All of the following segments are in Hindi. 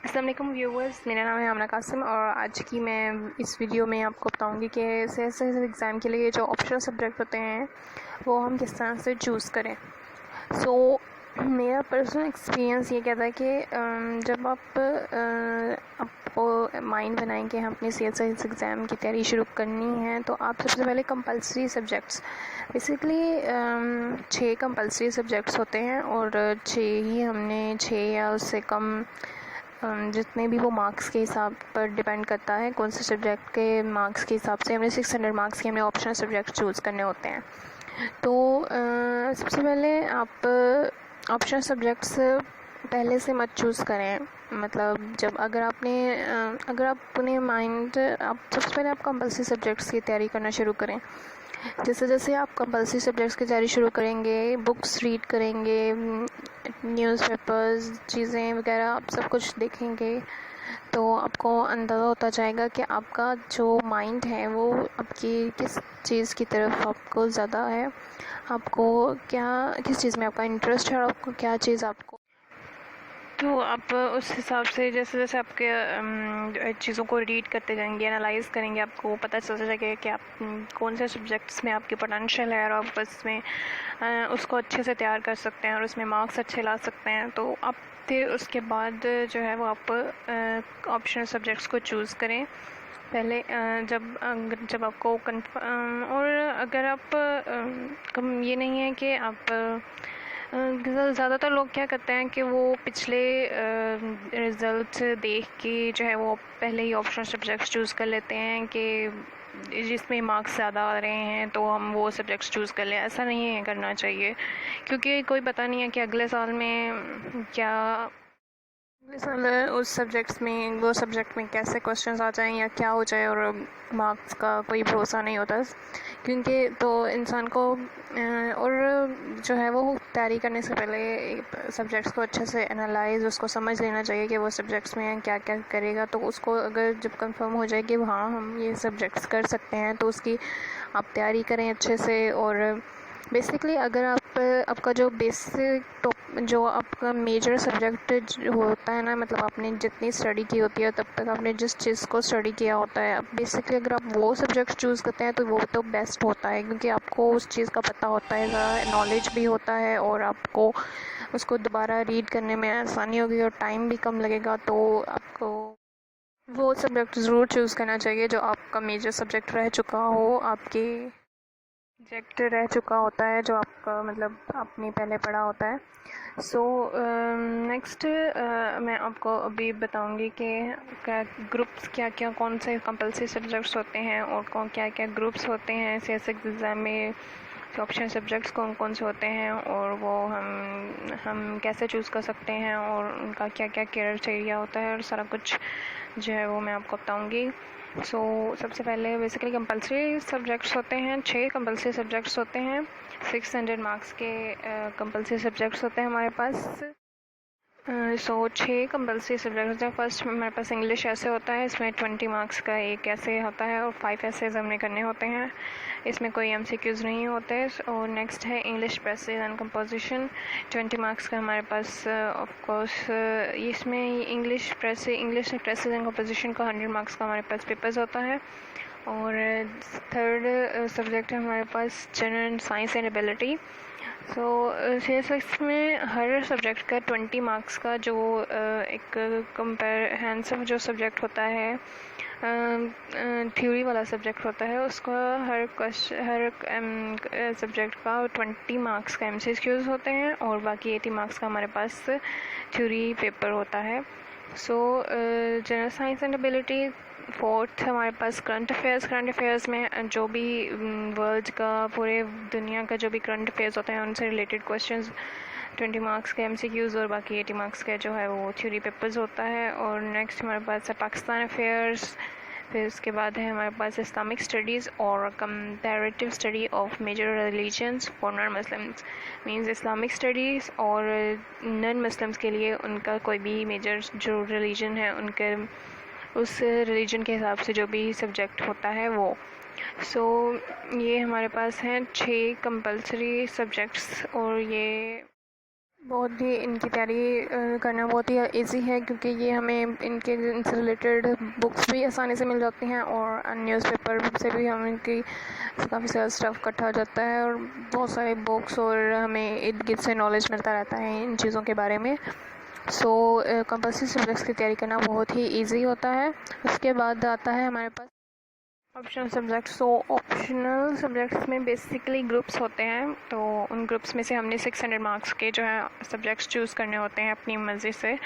अस्सलाम वालेकुम व्यूवर्स, मेरा नाम है आमना कासिम और आज की मैं इस वीडियो में आपको बताऊंगी कि CSS एग्ज़ाम के लिए जो ऑप्शनल सब्जेक्ट होते हैं वो हम किस तरह से चूज़ करें। सो मेरा पर्सनल एक्सपीरियंस ये कहता है कि जब आपको माइंड बनाएं कि हम अपने CSS एग्ज़ाम की तैयारी शुरू करनी है तो आप सबसे पहले compulsory subjects basically 6 compulsory subjects होते हैं और 6 या उससे कम जितने भी वो मार्क्स के हिसाब पर डिपेंड करता है कौन से सब्जेक्ट के मार्क्स के हिसाब से हमने 600 मार्क्स के हमें ऑप्शनल सब्जेक्ट चूज़ करने होते हैं। तो सबसे पहले आप ऑप्शनल सब्जेक्ट्स पहले से मत चूज़ करें। मतलब अगर आप अपने माइंड आप सबसे पहले आप कंपलसरी सब्जेक्ट्स की तैयारी करना शुरू करें। जैसे जैसे आप कंपलसरी सब्जेक्ट्स की तैयारी शुरू करेंगे, बुक्स रीड करेंगे, न्यूज़पेपर्स चीज़ें वगैरह आप सब कुछ देखेंगे तो आपको अंदाज़ा होता जाएगा कि आपका जो माइंड है वो आपकी किस चीज़ की तरफ आपको ज़्यादा है, आपको किस चीज़ में आपका इंटरेस्ट है और आपको क्या चीज़ आपको। तो आप उस हिसाब से जैसे जैसे आपके चीज़ों को रीड करते जाएंगे, एनालाइज करेंगे, आपको पता चल जाएगा कि आप कौन से सब्जेक्ट्स में आपकी पोटेंशियल है और आप उसमें उसको अच्छे से तैयार कर सकते हैं और उसमें मार्क्स अच्छे ला सकते हैं। तो आप फिर उसके बाद जो है वो आप ऑप्शनल सब्जेक्ट्स को चूज़ करें पहले। जब आपको और अगर आप ये नहीं है कि आप ज़्यादातर लोग क्या करते हैं कि वो पिछले रिज़ल्ट देख के जो है वो पहले ही ऑप्शनल सब्जेक्ट्स चूज़ कर लेते हैं कि जिसमें मार्क्स ज़्यादा आ रहे हैं तो हम वो सब्जेक्ट्स चूज़ कर लें। ऐसा नहीं है करना चाहिए, क्योंकि कोई पता नहीं है कि अगले साल में उस वो सब्जेक्ट में कैसे क्वेश्चंस आ जाएं या क्या हो जाए, और मार्क्स का कोई भरोसा नहीं होता। क्योंकि तो इंसान को और जो है वो तैयारी करने से पहले सब्जेक्ट्स को अच्छे से एनालाइज उसको समझ लेना चाहिए कि वो सब्जेक्ट्स में क्या क्या करेगा। तो उसको अगर जब कंफर्म हो जाए कि हाँ हम ये सब्जेक्ट्स कर सकते हैं तो उसकी आप तैयारी करें अच्छे से। और बेसिकली अगर आपका जो आपका मेजर सब्जेक्ट होता है ना, मतलब आपने जितनी स्टडी की होती है तब तक आपने जिस चीज़ को स्टडी किया होता है, बेसिकली अगर आप वो सब्जेक्ट चूज़ करते हैं तो वो तो बेस्ट होता है, क्योंकि आपको उस चीज़ का पता होता है, नॉलेज भी होता है और आपको उसको दोबारा रीड करने में आसानी होगी और टाइम भी कम लगेगा। तो आपको वो सब्जेक्ट ज़रूर चूज़ करना चाहिए जो आपका मेजर सब्जेक्ट रह चुका हो, आपके सब्जेक्ट रह चुका होता है, जो आपका मतलब आपने पहले पढ़ा होता है। सो नेक्स्ट मैं आपको अभी बताऊंगी कि ग्रुप्स क्या कौन से कंपलसरी सब्जेक्ट्स होते हैं और क्या क्या ग्रुप्स होते हैं CSS एग्ज़ाम में। ऑप्शन सब्जेक्ट्स कौन कौन से होते हैं और वो हम कैसे चूज़ कर सकते हैं और उनका क्या क्या क्राइटेरिया होता है और सारा कुछ जो है वो मैं आपको बताऊंगी। सबसे पहले बेसिकली कंपलसरी सब्जेक्ट्स होते हैं, 6 कंपलसरी सब्जेक्ट्स होते हैं, 600 मार्क्स के कंपलसरी सब्जेक्ट्स होते हैं हमारे पास। 6 कंपलसरी सब्जेक्ट्स हैं। फर्स्ट हमारे पास इंग्लिश ऐसे होता है, इसमें 20 मार्क्स का एक ऐसे होता है और 5 ऐसेज हमने करने होते हैं, इसमें कोई MCQs नहीं होते। और नेक्स्ट है English passage and composition, 20 marks का हमारे पास ऑफ कोर्स इसमें इंग्लिश पैसेज एंड कंपोजिशन का 100 मार्क्स का हमारे पास पेपर्स होता है। और थर्ड सब्जेक्ट है हमारे पास general science and ability. CSS में हर सब्जेक्ट का 20 मार्क्स का जो एक कंप्रहेंसिव जो सब्जेक्ट होता है, थ्योरी वाला सब्जेक्ट होता है, उसका हर सब्जेक्ट का 20 मार्क्स का MCQs होते हैं और बाकी 80 मार्क्स का हमारे पास थ्योरी पेपर होता है। General science and ability fourth हमारे पास करंट अफेयर्स में जो भी वर्ल्ड का, पूरे दुनिया का जो भी करंट अफेयर्स होते हैं उनसे रिलेटेड क्वेश्चंस, 20 मार्क्स के MCQs और बाकी 80 मार्क्स का जो है वो थ्योरी पेपर्स होता है। और नेक्स्ट हमारे पास है पाकिस्तान अफेयर्स, फिर उसके बाद है हमारे पास इस्लामिक स्टडीज़ और comparative study of major religions for non Muslims, means Islamic studies और नॉन मुस्लिम्स के लिए उनका कोई भी मेजर जो रिलीजन है उनके उस रिलीजन के हिसाब से जो भी सब्जेक्ट होता है वो। ये हमारे पास हैं 6 कंपलसरी सब्जेक्ट्स और ये बहुत ही इनकी तैयारी करना बहुत ही इजी है, क्योंकि ये हमें इनसे रिलेटेड बुक्स भी आसानी से मिल जाती हैं और न्यूज़पेपर से भी हम इनकी काफ़ी सारा स्टफ़ इकट्ठा हो जाता है और बहुत सारे बुक्स और हमें इर्द गिर्द से नॉलेज मिलता रहता है इन चीज़ों के बारे में। सो कंपल्सरी सब्जेक्ट्स की तैयारी करना बहुत ही ईजी होता है। उसके बाद आता है हमारे पास ऑप्शनल सब्जेक्ट्स। सो ऑप्शनल सब्जेक्ट्स में बेसिकली ग्रुप्स होते हैं, तो उन ग्रुप्स में से हमने 600 मार्क्स के जो है सब्जेक्ट्स चूज़ करने होते हैं अपनी मर्ज़ी से।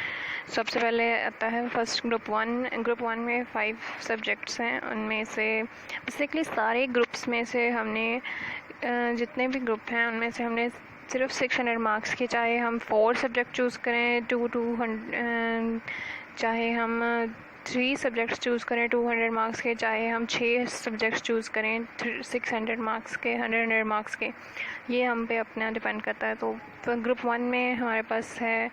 सबसे पहले आता है फर्स्ट ग्रुप वन में 5 सब्जेक्ट्स हैं। उनमें से बेसिकली सारे ग्रुप्स में से हमने जितने भी ग्रुप हैं उनमें से हमने सिर्फ 600 मार्क्स के, चाहे हम 4 सब्जेक्ट चूज़ करें 200, चाहे हम 3 सब्जेक्ट्स चूज़ करें 200 मार्क्स के, चाहे हम 6 सब्जेक्ट्स चूज़ करें 600 मार्क्स के, 100 मार्क्स के, ये हम पे अपना डिपेंड करता है। तो ग्रुप 1 में हमारे पास है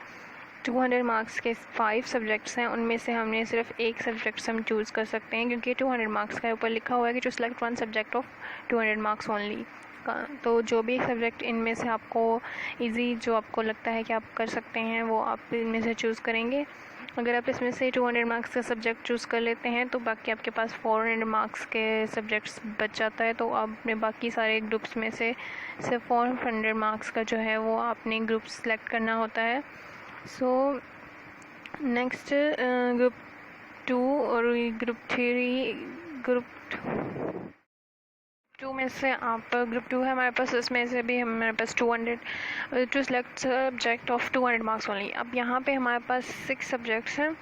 200 मार्क्स के 5 सब्जेक्ट्स हैं। उनमें से हमने सिर्फ एक सब्जेक्ट्स हम चूज़ कर सकते हैं, क्योंकि 200 मार्क्स का ऊपर लिखा हुआ है कि to select 1 subject of 200 marks only. तो जो भी सब्जेक्ट इनमें से आपको इजी जो आपको लगता है कि आप कर सकते हैं वो आप इनमें से चूज़ करेंगे। अगर आप इसमें से 200 मार्क्स का सब्जेक्ट चूज़ कर लेते हैं तो बाकी आपके पास 400 मार्क्स के सब्जेक्ट्स बच जाता है। तो आपने बाकी सारे ग्रुप्स में से सिर्फ 400 मार्क्स का जो है वो आपने ग्रुप सेलेक्ट करना होता है। सो नेक्स्ट ग्रुप 2 और ग्रुप 2 में से आप ग्रुप 2 है हमारे पास, इसमें से भी हमारे पास 200 to select subject of 200 marks only. अब यहाँ पे हमारे पास 6 सब्जेक्ट्स हैं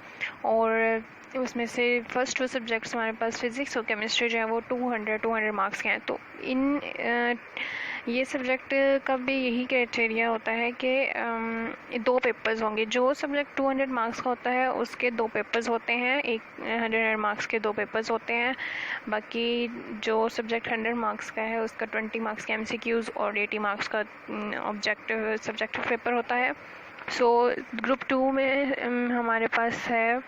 और उसमें से फर्स्ट 2 सब्जेक्ट्स हमारे पास फिज़िक्स और केमिस्ट्री जो है वो 200 मार्क्स के हैं। तो इन ये सब्जेक्ट का भी यही क्राइटेरिया होता है कि 2 पेपर्स होंगे। जो सब्जेक्ट 200 मार्क्स का होता है उसके 2 पेपर्स होते हैं, एक 100 मार्क्स के 2 पेपर्स होते हैं। बाकी जो सब्जेक्ट 100 मार्क्स का है उसका 20 मार्क्स के MCQs और 80 मार्क्स का सब्जेक्टिव पेपर होता है। सो ग्रुप 2 में हमारे पास है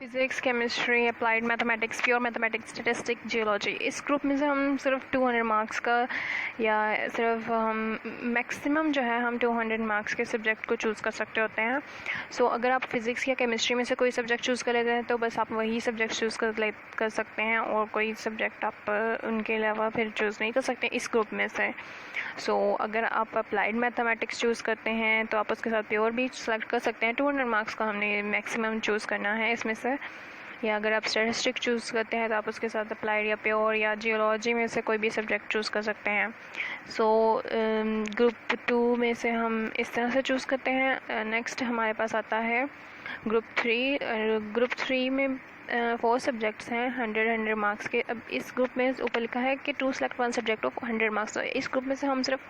physics, chemistry, applied mathematics, pure mathematics, statistic, geology. इस ग्रुप में से हम सिर्फ 200 मार्क्स का या सिर्फ हम मैक्सिमम जो है हम 200 मार्क्स के सब्जेक्ट को चूज़ कर सकते होते हैं। सो अगर आप फिज़िक्स या केमिस्ट्री में से कोई सब्जेक्ट चूज़ कर लेते हैं तो बस आप वही सब्जेक्ट चूज़ कर सकते हैं और कोई सब्जेक्ट आप उनके अलावा फिर चूज़ नहीं कर सकते इस ग्रुप में से। सो अगर आप अप्लाइड मैथमेटिक्स चूज़ करते हैं तो आप उसके साथ प्योर भी सेलेक्ट कर सकते हैं। 200 मार्क्स का हमने मैक्सिमम चूज़ करना है इसमें से। या अगर आप स्टैटिस्टिक चूज़ करते हैं तो आप उसके साथ अप्लाइड या प्योर या जियोलॉजी में से कोई भी सब्जेक्ट चूज़ कर सकते हैं। सो ग्रुप 2 में से हम इस तरह से चूज़ करते हैं। नेक्स्ट हमारे पास आता है ग्रुप 3 में 4 सब्जेक्ट्स हैं 100 मार्क्स के। अब इस ग्रुप में ऊपर लिखा है कि to select 1 subject of 100 marks. तो इस ग्रुप में से हम सिर्फ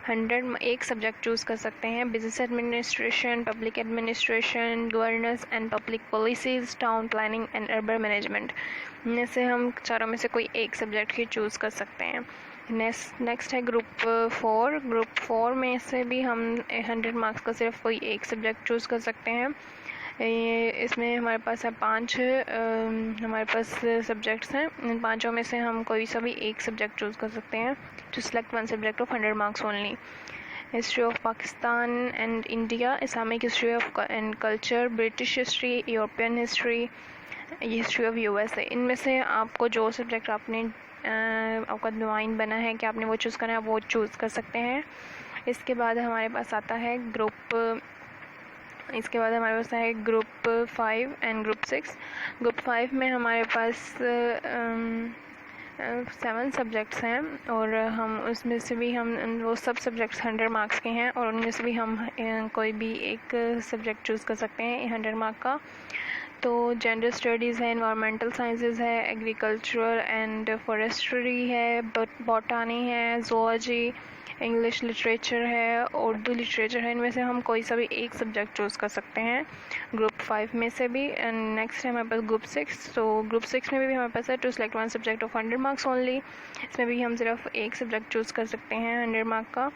1 सब्जेक्ट चूज़ कर सकते हैं। Business administration, public administration, governance and public policies, town planning and urban management. इनमें से हम चारों में से कोई एक सब्जेक्ट ही चूज़ कर सकते हैं। नेक्स्ट है ग्रुप 4। ग्रुप 4 में से भी हम 100 मार्क्स का सिर्फ कोई एक सब्जेक्ट चूज़ कर सकते हैं। इसमें हमारे पास है 5 हमारे पास सब्जेक्ट्स हैं। इन 5 में से हम कोई सा भी एक सब्जेक्ट चूज़ कर सकते हैं to select 1 subject of 100 marks only. History of Pakistan and India, Islamic history of and culture, British history, European history, history of USA। इनमें से आपको जो सब्जेक्ट आपका माइंड बना है कि आपने वो चूज़ करना है वो चूज़ कर सकते हैं। इसके बाद हमारे पास आता है ग्रुप 5 एंड ग्रुप 6। ग्रुप 5 में हमारे पास 7 सब्जेक्ट्स हैं और हम उसमें से भी हम वो सब सब्जेक्ट्स 100 मार्क्स के हैं और उनमें से भी हम कोई भी एक सब्जेक्ट चूज़ कर सकते हैं 100 मार्क का। तो जेंडर स्टडीज़ है, एनवायरमेंटल साइंसेस है, एग्रीकल्चरल एंड फॉरेस्ट्री है, बॉटनी है, ज़ूलॉजी, इंग्लिश लिटरेचर है, उर्दू लिटरेचर है। इनमें से हम कोई सा भी एक सब्जेक्ट चूज़ कर सकते हैं ग्रुप 5 में से भी। एंड नेक्स्ट है हमारे पास ग्रुप 6। तो ग्रुप 6 में भी हमारे पास है to select 1 subject of 100 marks only. इसमें भी हम सिर्फ एक सब्जेक्ट चूज़ कर सकते हैं 100 मार्क का।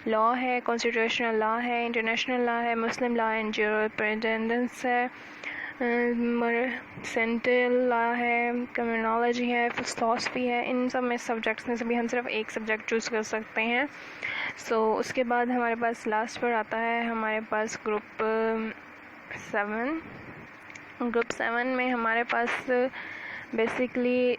लॉ है, कॉन्स्टिट्यूशनल लॉ है, इंटरनेशनल लॉ है, मुस्लिम लॉ एंड ज्यूरिस्प्रूडेंस है, सेंट्रल लॉ है, क्रिमिनोलॉजी है, फिलॉसफी है, इन सब में सब्जेक्ट्स में से भी हम सिर्फ एक सब्जेक्ट चूज़ कर सकते हैं। उसके बाद हमारे पास लास्ट पर आता है हमारे पास ग्रुप 7 में हमारे पास बेसिकली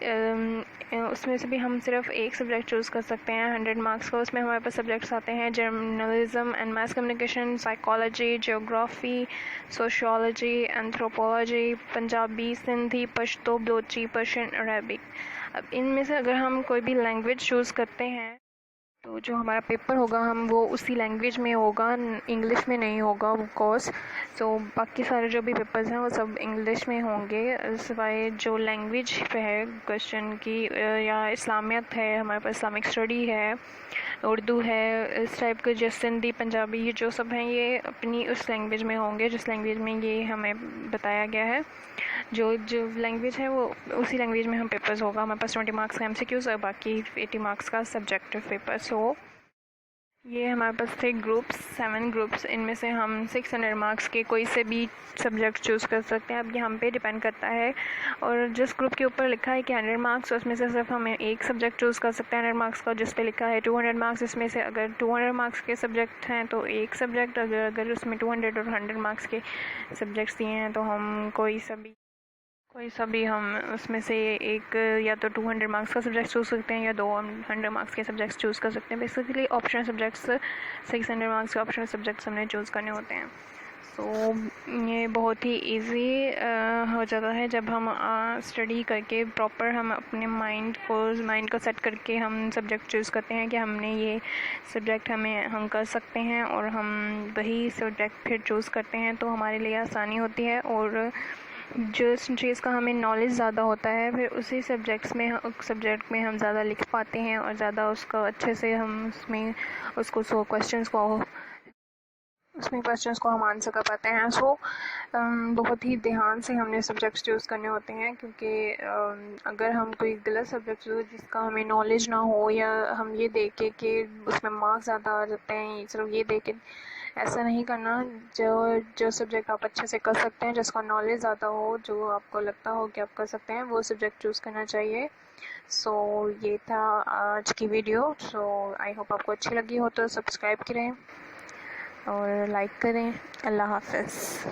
उसमें से भी हम सिर्फ एक सब्जेक्ट चूज़ कर सकते हैं 100 मार्क्स का। उसमें हमारे पास सब्जेक्ट्स आते हैं journalism and mass communication, psychology, geography, sociology, anthropology, Punjabi, Sindhi, Pashto, Balochi, Persian, Arabic. अब इनमें से अगर हम कोई भी लैंग्वेज चूज़ करते हैं तो जो हमारा पेपर होगा हम वो उसी लैंग्वेज में होगा, इंग्लिश में नहीं होगा ऑफ कोर्स। बाकी सारे जो भी पेपर्स हैं वो सब इंग्लिश में होंगे, सिवाय जो लैंग्वेज पे है क्वेश्चन की, या इस्लामियत है, हमारे पास इस्लामिक स्टडी है, उर्दू है, इस टाइप के जो सिंधी, पंजाबी, ये जो सब हैं ये अपनी उस लैंग्वेज में होंगे जिस लैंग्वेज में ये हमें बताया गया है। जो लैंग्वेज है वो उसी लैंग्वेज में हम पेपर्स होगा। हमारे पास 20 मार्क्स का MCQs और बाकी 80 मार्क्स का सब्जेक्टिव पेपर्स हो। ये हमारे पास थे 7 ग्रुप्स। इनमें से हम 600 मार्क्स के कोई से भी सब्जेक्ट चूज़ कर सकते हैं। अब ये हम पे डिपेंड करता है, और जिस ग्रुप के ऊपर लिखा है कि 100 मार्क्स, उसमें से सिर्फ हमें एक सब्जेक्ट चूज़ कर सकते हैं 100 मार्क्स का। जिस पे लिखा है 200 मार्क्स, इसमें से अगर 200 मार्क्स के सब्जेक्ट हैं तो एक सब्जेक्ट, अगर उसमें 200 और 100 मार्क्स के सब्जेक्ट्स दिए हैं तो हम कोई सा भी हम उसमें से एक या तो 200 मार्क्स का सब्जेक्ट चूज़ सकते हैं या 100 मार्क्स के सब्जेक्ट्स चूज़ कर सकते हैं। बेसिकली ऑप्शनल सब्जेक्ट्स 600 मार्क्स के ऑप्शनल सब्जेक्ट्स हमने चूज़ करने होते हैं। ये बहुत ही इजी हो जाता है जब हम स्टडी करके प्रॉपर हम अपने माइंड को सेट करके हम सब्जेक्ट चूज़ करते हैं कि हमने ये सब्जेक्ट हम कर सकते हैं, और हम वही सब्जेक्ट फिर चूज़ करते हैं तो हमारे लिए आसानी होती है। और जिस चीज़ का हमें नॉलेज ज़्यादा होता है फिर उसी सब्जेक्ट में हम ज़्यादा लिख पाते हैं, और ज़्यादा उसका अच्छे से हम उसमें क्वेश्चंस को हम आंसर कर पाते हैं। बहुत ही ध्यान से हमने सब्जेक्ट्स चूज़ करने होते हैं, क्योंकि अगर हम कोई गलत सब्जेक्ट जिसका हमें नॉलेज ना हो, या हम ये देखें कि उसमें मार्क्स ज़्यादा आ जाते हैं, सिर्फ ये देखें, ऐसा नहीं करना। जो सब्जेक्ट आप अच्छे से कर सकते हैं, जिसका नॉलेज ज़्यादा हो, जो आपको लगता हो कि आप कर सकते हैं, वो सब्जेक्ट चूज़ करना चाहिए। ये था आज की वीडियो। आई होप आपको अच्छी लगी हो तो सब्सक्राइब करें और लाइक करें। अल्लाह हाफ़िज़।